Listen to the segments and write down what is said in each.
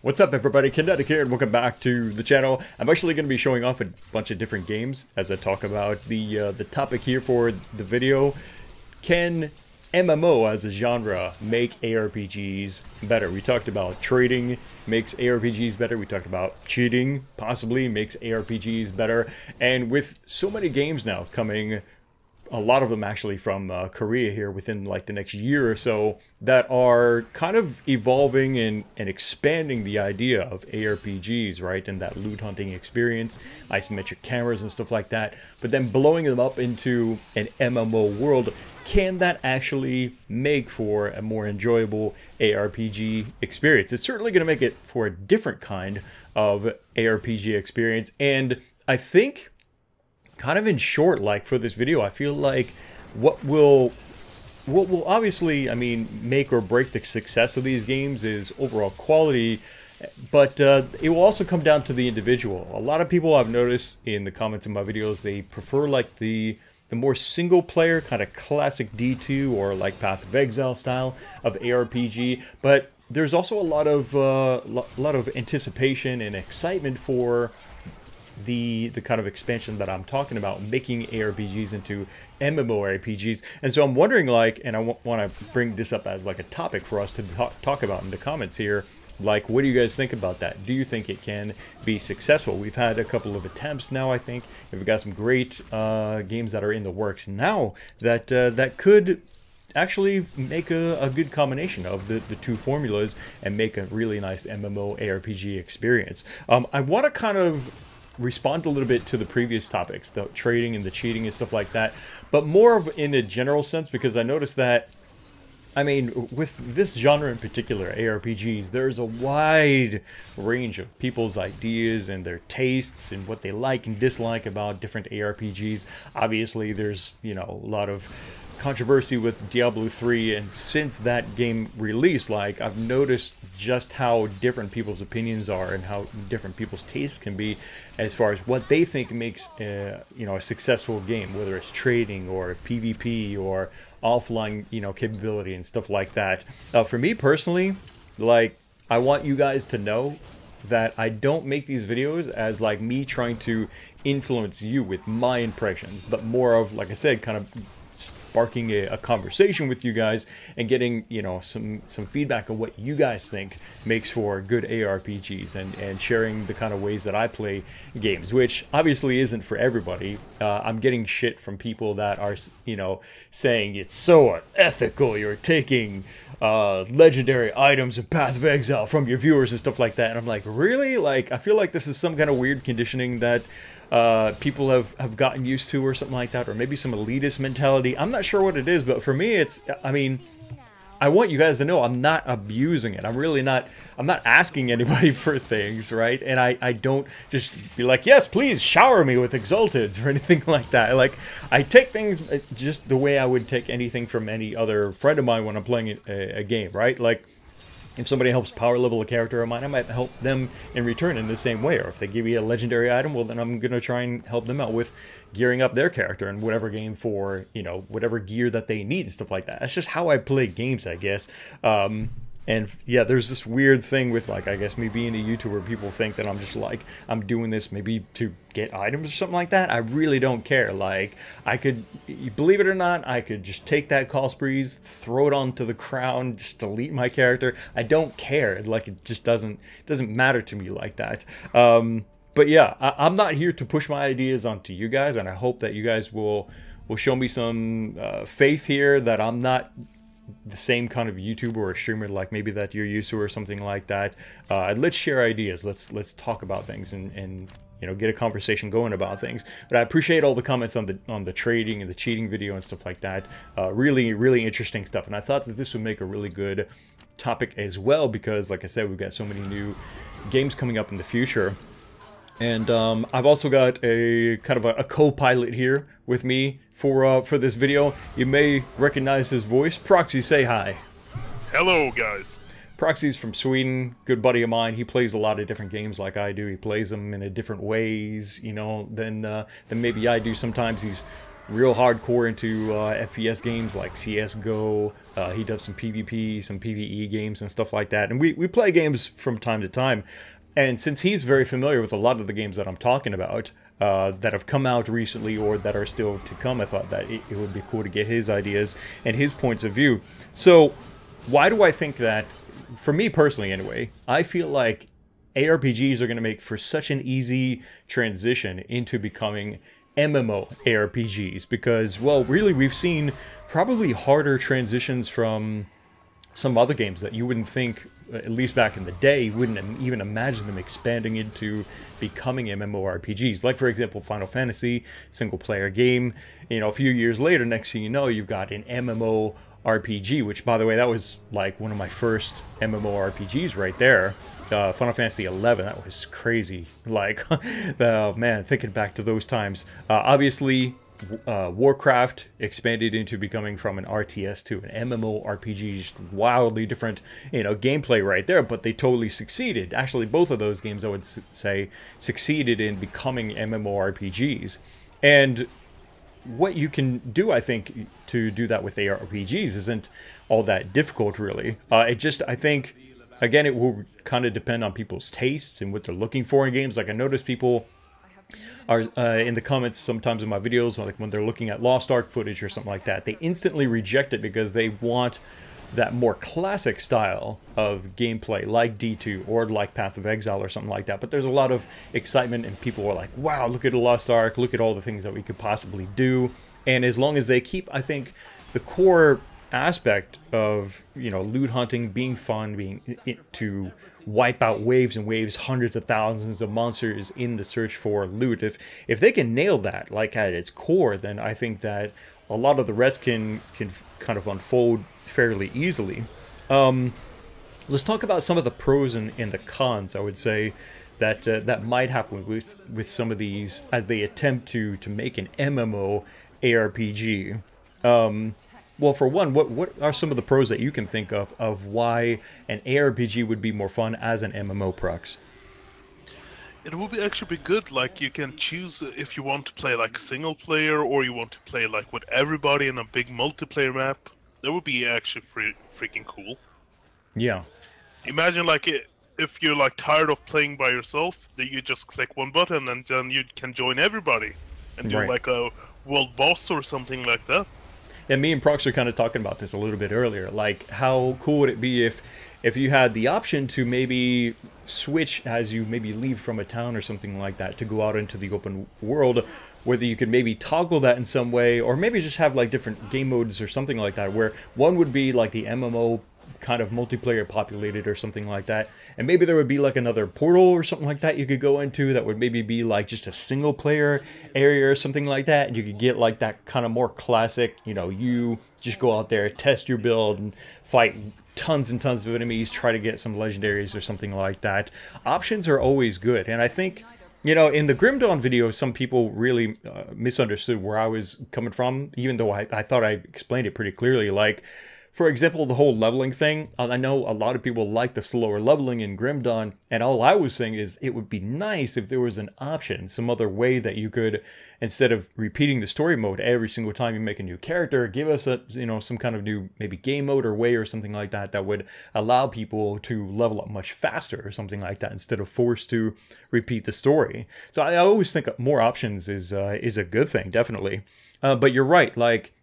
What's up everybody, Kinetic here and welcome back to the channel. I'm actually going to be showing off a bunch of different games as I talk about the topic here for the video. Can MMO as a genre make ARPGs better? We talked about trading makes ARPGs better. We talked about cheating possibly makes ARPGs better. And with so many games now coming, a lot of them actually from Korea here within like the next year or so, that are kind of evolving and expanding the idea of ARPGs, right? And that loot hunting experience, isometric cameras and stuff like that, but then blowing them up into an MMO world. Can that actually make for a more enjoyable ARPG experience? It's certainly going to make it for a different kind of ARPG experience. And I think, kind of in short, like for this video, I feel like what will obviously, I mean, make or break the success of these games is overall quality, but it will also come down to the individual. A lot of people I've noticed in the comments of my videos, they prefer like the more single player kind of classic D2 or like Path of Exile style of ARPG, but there's also a lot of anticipation and excitement for the kind of expansion that I'm talking about, making ARPGs into MMORPGs. And so I'm wondering, like, and I want to bring this up as like a topic for us to talk about in the comments here, like, what do you guys think about that? Do you think it can be successful? We've had a couple of attempts now, I think, and we've got some great games that are in the works now that that could actually make a good combination of the two formulas and make a really nice MMO ARPG experience. I want to kind of respond a little bit to the previous topics, the trading and the cheating and stuff like that, but more of in a general sense, because I noticed that, I mean, with this genre in particular, ARPGs, there's a wide range of people's ideas and their tastes and what they like and dislike about different ARPGs. Obviously, there's, you know, a lot of controversy with Diablo 3, and since that game released, like, I've noticed just how different people's opinions are and how different people's tastes can be as far as what they think makes you know, a successful game, whether it's trading or PvP or offline, you know, capability and stuff like that. For me personally, like, I want you guys to know that I don't make these videos as like me trying to influence you with my impressions, but more of, like I said, kind of sparking a conversation with you guys and getting, you know, some feedback on what you guys think makes for good ARPGs, and sharing the kind of ways that I play games, which obviously isn't for everybody. I'm getting shit from people that are, you know, saying it's so unethical, you're taking legendary items and Path of Exile from your viewers and stuff like that, and I'm like, really? Like, I feel like this is some kind of weird conditioning that people have gotten used to or something like that, or maybe some elitist mentality. I'm not sure what it is, but for me, it's, I mean, I want you guys to know I'm not abusing it. I'm really not, I'm not asking anybody for things, right? And I don't just be like, yes, please shower me with exalteds or anything like that. Like, I take things just the way I would take anything from any other friend of mine when I'm playing a game, right? Like, if somebody helps power level a character of mine, I might help them in return in the same way. Or if they give me a legendary item, well, then I'm going to try and help them out with gearing up their character in whatever game for, you know, whatever gear that they need and stuff like that. That's just how I play games, I guess. And yeah, there's this weird thing with, like, I guess me being a YouTuber, people think that I'm just like, I'm doing this maybe to get items or something like that. I really don't care. Like, I could, believe it or not, I could just take that cost breeze, throw it onto the crown, just delete my character. I don't care. Like, it just doesn't matter to me like that. But yeah, I'm not here to push my ideas onto you guys, and I hope that you guys will show me some faith here, that I'm not the same kind of YouTuber or streamer like maybe that you're used to or something like that. Let's share ideas. Let's talk about things and you know, get a conversation going about things. But I appreciate all the comments on the trading and the cheating video and stuff like that. Really interesting stuff. And I thought that this would make a really good topic as well, because, like I said, we've got so many new games coming up in the future. And I've also got a kind of a co-pilot here with me for this video. You may recognize his voice. Proxy, say hi. Hello, guys. Proxy's from Sweden, good buddy of mine. He plays a lot of different games like I do. He plays them in a different ways, you know, than maybe I do sometimes. He's real hardcore into FPS games like CSGO. He does some PvP, some PvE games and stuff like that. And we play games from time to time. And since he's very familiar with a lot of the games that I'm talking about, that have come out recently or that are still to come, I thought that it would be cool to get his ideas and his points of view. So why do I think that, for me personally anyway, I feel like ARPGs are going to make for such an easy transition into becoming MMO ARPGs? Because, well, really we've seen probably harder transitions from some other games that you wouldn't think, at least back in the day, you wouldn't even imagine them expanding into becoming MMORPGs. Like, for example, Final Fantasy, single-player game. You know, a few years later, next thing you know, you've got an MMORPG, which, by the way, that was like one of my first MMORPGs right there. Final Fantasy 11, that was crazy. Like, man, thinking back to those times. Obviously, Warcraft expanded into becoming from an RTS to an MMORPG, just wildly different, you know, gameplay right there, but they totally succeeded. Actually, both of those games, I would say, succeeded in becoming MMORPGs. And what you can do, I think, to do that with ARPGs isn't all that difficult, really. I think, again, it will kind of depend on people's tastes and what they're looking for in games. Like, I notice people are in the comments sometimes in my videos, like when they're looking at Lost Ark footage or something like that, they instantly reject it because they want that more classic style of gameplay, like D2 or like Path of Exile or something like that. But there's a lot of excitement and people are like, wow, look at Lost Ark, look at all the things that we could possibly do. And as long as they keep, I think, the core aspect of, you know, loot hunting being fun, being to wipe out waves and waves, hundreds of thousands of monsters in the search for loot. If they can nail that, like at its core, then I think that a lot of the rest can kind of unfold fairly easily. Let's talk about some of the pros and the cons, I would say, that that might happen with some of these as they attempt to make an MMO ARPG. Well, for one, what are some of the pros that you can think of why an ARPG would be more fun as an MMO, Prox? It would actually be good, like you can choose if you want to play like single player or you want to play like with everybody in a big multiplayer map. That would be actually freaking cool. Yeah. Imagine like if you're like tired of playing by yourself, that you just click one button and then you can join everybody and do like a world boss or something like that. And me and Prox are kind of talking about this a little bit earlier. Like, how cool would it be if you had the option to maybe switch as you maybe leave from a town or something like that to go out into the open world, whether you could maybe toggle that in some way, or maybe just have like different game modes or something like that, where one would be like the MMO kind of multiplayer populated or something like that, and maybe there would be like another portal or something like that you could go into that would maybe be like just a single player area or something like that, and you could get like that kind of more classic, you know, you just go out there, test your build and fight tons and tons of enemies, try to get some legendaries or something like that. Options are always good, and I think, you know, in the Grim Dawn video, some people really misunderstood where I was coming from, even though I thought I explained it pretty clearly. Like, for example, the whole leveling thing, I know a lot of people like the slower leveling in Grim Dawn, and all I was saying is it would be nice if there was an option, some other way that you could, instead of repeating the story mode every single time you make a new character, give us a, you know, some kind of new maybe game mode or way or something like that that would allow people to level up much faster or something like that instead of forced to repeat the story. So I always think more options is a good thing, definitely. But you're right, like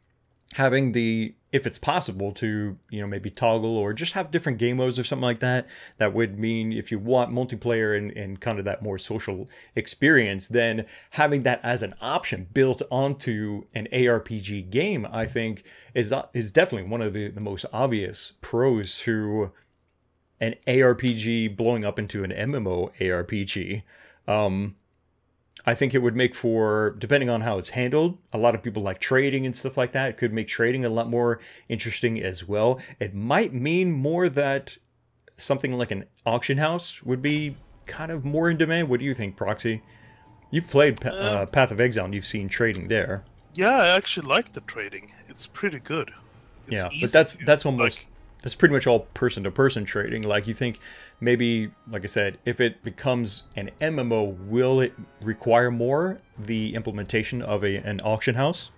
having the, if it's possible to, you know, maybe toggle or just have different game modes or something like that, that would mean if you want multiplayer and kind of that more social experience, then having that as an option built onto an ARPG game, I think is definitely one of the most obvious pros to an ARPG blowing up into an MMO ARPG. I think it would make for, depending on how it's handled, a lot of people like trading and stuff like that. It could make trading a lot more interesting as well. It might mean more that something like an auction house would be kind of more in demand. What do you think, Proxy? You've played Path of Exile and you've seen trading there. Yeah, I actually like the trading. It's pretty good. It's yeah, but that's almost... Like, that's pretty much all person-to-person trading. Like, you think maybe, like I said, if it becomes an MMO, will it require more the implementation of an auction house?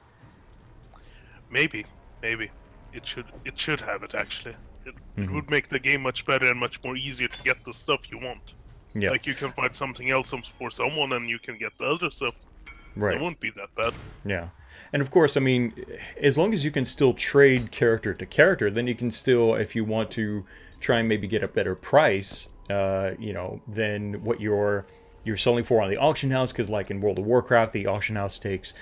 Maybe, maybe it should have it actually. It would make the game much better and much more easier to get the stuff you want. Yeah. Like you can find something else for someone, and you can get the other stuff. Right. It wouldn't be that bad. Yeah. And of course, I mean, as long as you can still trade character to character, then you can still, if you want to try and maybe get a better price, you know, than what you're selling for on the auction house, because like in World of Warcraft, the auction house takes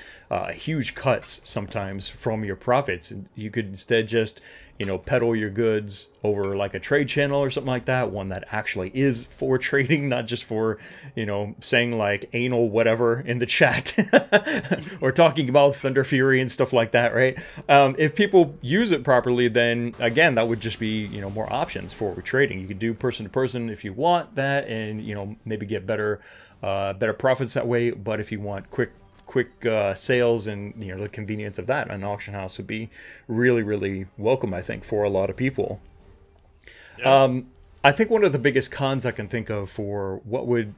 huge cuts sometimes from your profits. You could instead just, you know, peddle your goods over like a trade channel or something like that, one that actually is for trading, not just for, you know, saying like anal whatever in the chat or talking about Thunder Fury and stuff like that, right? If people use it properly, then again, that would just be, you know, more options for trading. You could do person to person if you want that, and, you know, maybe get better profits that way. But if you want quick sales and, you know, the convenience of that, an auction house would be really, really welcome, I think, for a lot of people. Yeah. I think one of the biggest cons I can think of for what would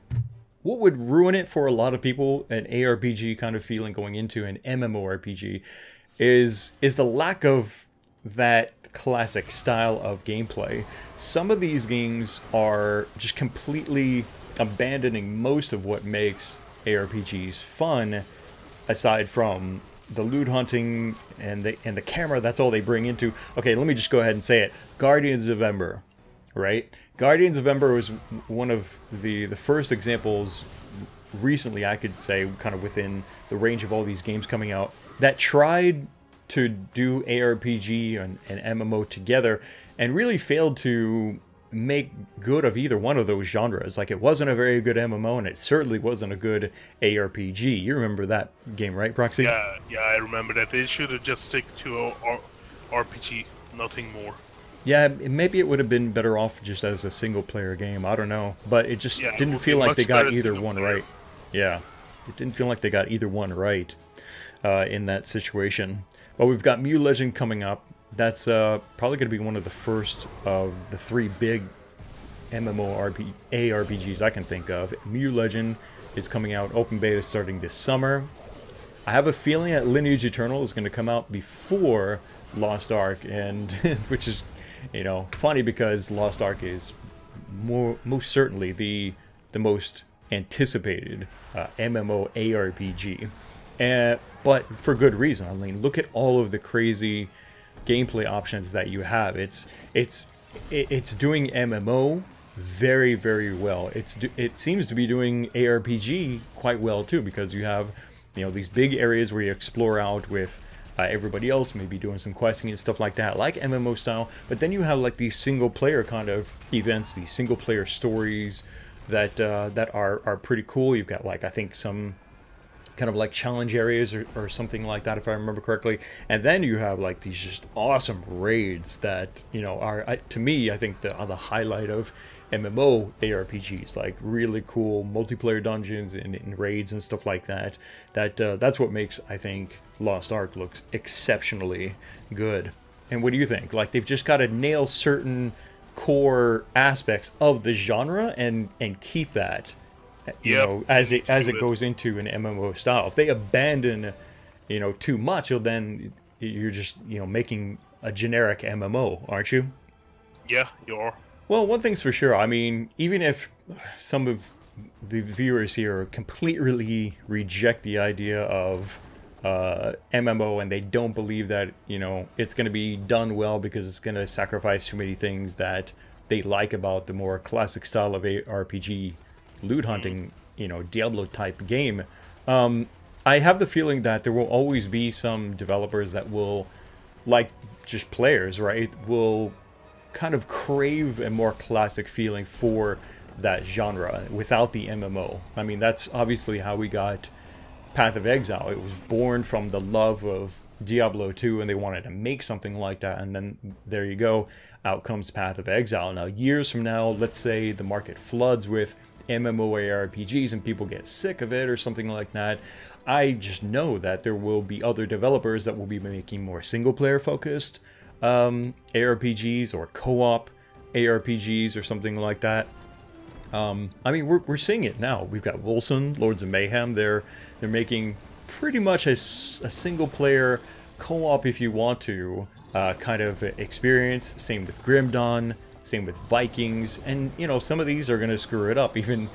ruin it for a lot of people, an ARPG kind of feeling going into an MMORPG, is the lack of that classic style of gameplay. Some of these games are just completely abandoning most of what makes ARPGs fun, aside from the loot hunting and the camera. That's all they bring into. Okay, let me just go ahead and say it. Guardians of Ember, right? Guardians of Ember was one of the first examples recently, I could say, kind of within the range of all these games coming out, that tried to do ARPG and MMO together and really failed to make good of either one of those genres. Like, it wasn't a very good MMO, and it certainly wasn't a good ARPG. You remember that game, right, Proxy? Yeah, I remember that. They should have just stick to a RPG, nothing more. Yeah, maybe it would have been better off just as a single-player game. I don't know, but it just didn't feel like they got either one right. Yeah, it didn't feel like they got either one right in that situation. But we've got Mew Legend coming up. That's probably going to be one of the first of the three big ARPGs I can think of. Mew Legend is coming out, open beta starting this summer. I have a feeling that Lineage Eternal is going to come out before Lost Ark, and which is, you know, funny because Lost Ark is most certainly the most anticipated MMO ARPG, but for good reason. I mean, look at all of the crazy gameplay options that you have. It's doing MMO very, very well. It seems to be doing ARPG quite well too, because you have, you know, these big areas where you explore out with everybody else, maybe doing some questing and stuff like that, like MMO style. But then you have like these single player kind of events, these single player stories that are pretty cool. You've got, like, I think some kind of like challenge areas or something like that, if I remember correctly. And then you have like these just awesome raids that, you know, are, to me, I think the highlight of MMO ARPGs, like really cool multiplayer dungeons and raids and stuff like that. That's what makes, I think, Lost Ark looks exceptionally good. And what do you think? Like, they've just got to nail certain core aspects of the genre and keep that, you know, as it goes into an MMO style. If they abandon, you know, too much, then you're just, you know, making a generic MMO, aren't you? Yeah, you are. Well, one thing's for sure. I mean, even if some of the viewers here completely reject the idea of MMO and they don't believe that, you know, it's going to be done well because it's going to sacrifice too many things that they like about the more classic style of RPG loot hunting, you know, Diablo type game, I have the feeling that there will always be some developers that will, like just players, right, will kind of crave a more classic feeling for that genre without the MMO. I mean, that's obviously how we got Path of Exile. It was born from the love of Diablo 2, and they wanted to make something like that, and then there you go, out comes Path of Exile. Now, years from now, let's say the market floods with MMORPGs and people get sick of it or something like that, I just know that there will be other developers that will be making more single-player focused ARPGs or co-op ARPGs or something like that. I mean, we're seeing it now. We've got Wilson, Lords of Mayhem. They're making pretty much a single-player co-op if you want to, kind of experience. Same with Grim Dawn, same with Vikings, and you know, some of these are going to screw it up even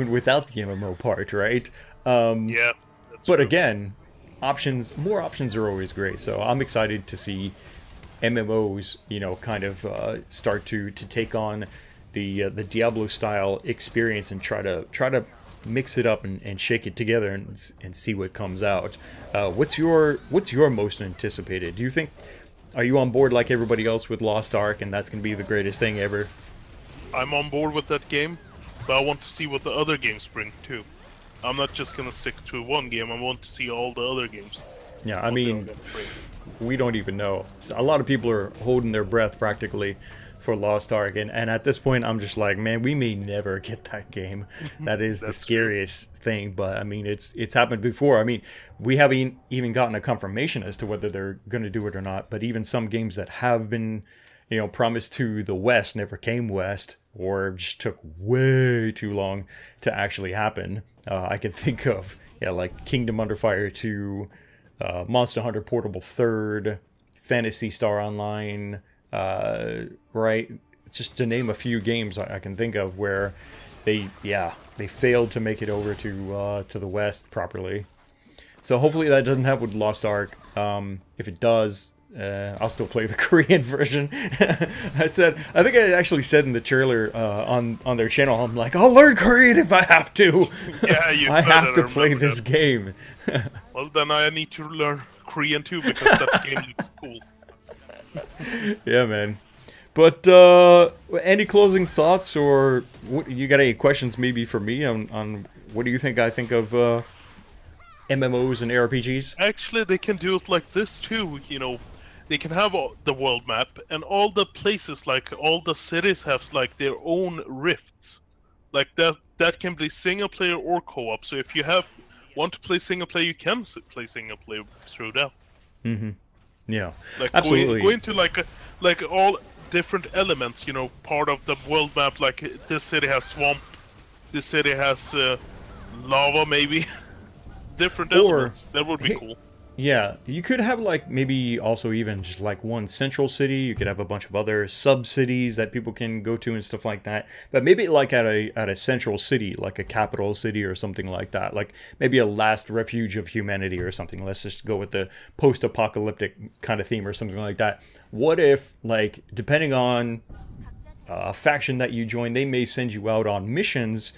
without the MMO part, right? Yeah. But true. again, more options are always great. So I'm excited to see MMOs, you know, kind of start to take on the Diablo style experience and try to mix it up and shake it together and see what comes out. What's your most anticipated? Do you think, are you on board like everybody else with Lost Ark and that's gonna be the greatest thing ever? I'm on board with that game, but I want to see what the other games bring too. I'm not just gonna stick to one game. I want to see all the other games. Yeah, I mean, we don't even know. So a lot of people are holding their breath practically for Lost Ark, and at this point I'm just like, man, we may never get that game. That is the scariest thing, but I mean, it's happened before. I mean, we haven't even gotten a confirmation as to whether they're going to do it or not, but even some games that have been, you know, promised to the West never came West, or just took way too long to actually happen. I can think of, yeah, like Kingdom Under Fire 2, Monster Hunter Portable 3rd, Phantasy Star Online, right? Just to name a few games I can think of where they failed to make it over to the West properly. So hopefully that doesn't happen with Lost Ark. If it does, I'll still play the Korean version. I think I actually said in the trailer on their channel, I'm like, I'll learn Korean if I have to. Yeah, you I have to play this game. Well, then I need to learn Korean too, because that game looks cool. Yeah, man. But any closing thoughts, or you got any questions maybe for me on what do you think I think of MMOs and ARPGs? Actually, they can do it like this too, you know. They can have the world map, and all the places, like all the cities have like their own rifts. Like that can be single player or co-op. So if you want to play single player, you can play single player through that. Mm-hmm. Yeah, like absolutely. Go into like all different elements, you know, part of the world map. Like this city has swamp, this city has lava, maybe. Different elements. That would be cool. Yeah, you could have like maybe also even just like one central city. You could have a bunch of other sub-cities that people can go to and stuff like that. But maybe like at a central city, like a capital city or something like that. Like maybe a last refuge of humanity or something. Let's just go with the post-apocalyptic kind of theme or something like that. What if, like, depending on a faction that you join, they may send you out on missions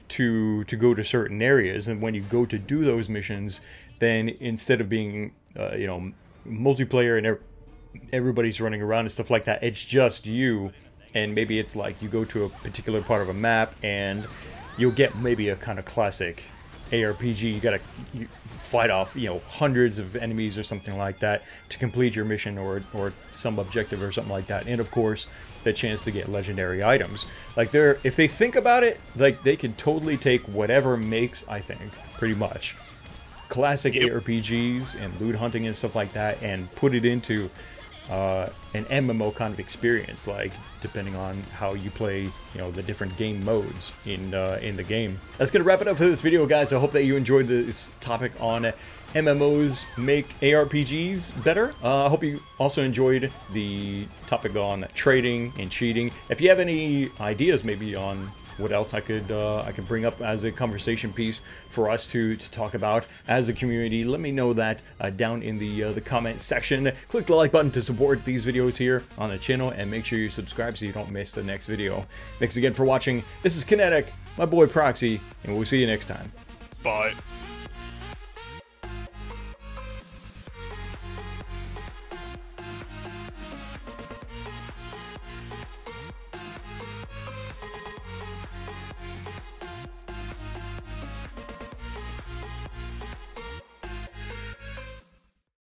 to go to certain areas, and when you go to do those missions, then instead of being you know, multiplayer and everybody's running around and stuff like that, it's just you, and maybe it's like you go to a particular part of a map and you'll get maybe a kind of classic ARPG. You gotta fight off, you know, hundreds of enemies or something like that to complete your mission or some objective or something like that, and of course the chance to get legendary items. Like, if they think about it, like, they can totally take whatever makes, I think, pretty much classic ARPGs and loot hunting and stuff like that, and put it into an MMO kind of experience, like, depending on how you play, you know, the different game modes in the game. That's gonna wrap it up for this video, guys. I hope that you enjoyed this topic on MMOs make ARPGs better. I hope you also enjoyed the topic on trading and cheating. If you have any ideas maybe on what else I could bring up as a conversation piece for us to talk about as a community, let me know that down in the comment section. Click the like button to support these videos here on the channel, and make sure you subscribe so you don't miss the next video. Thanks again for watching. This is Kinetic, my boy Proxy, and we'll see you next time. Bye.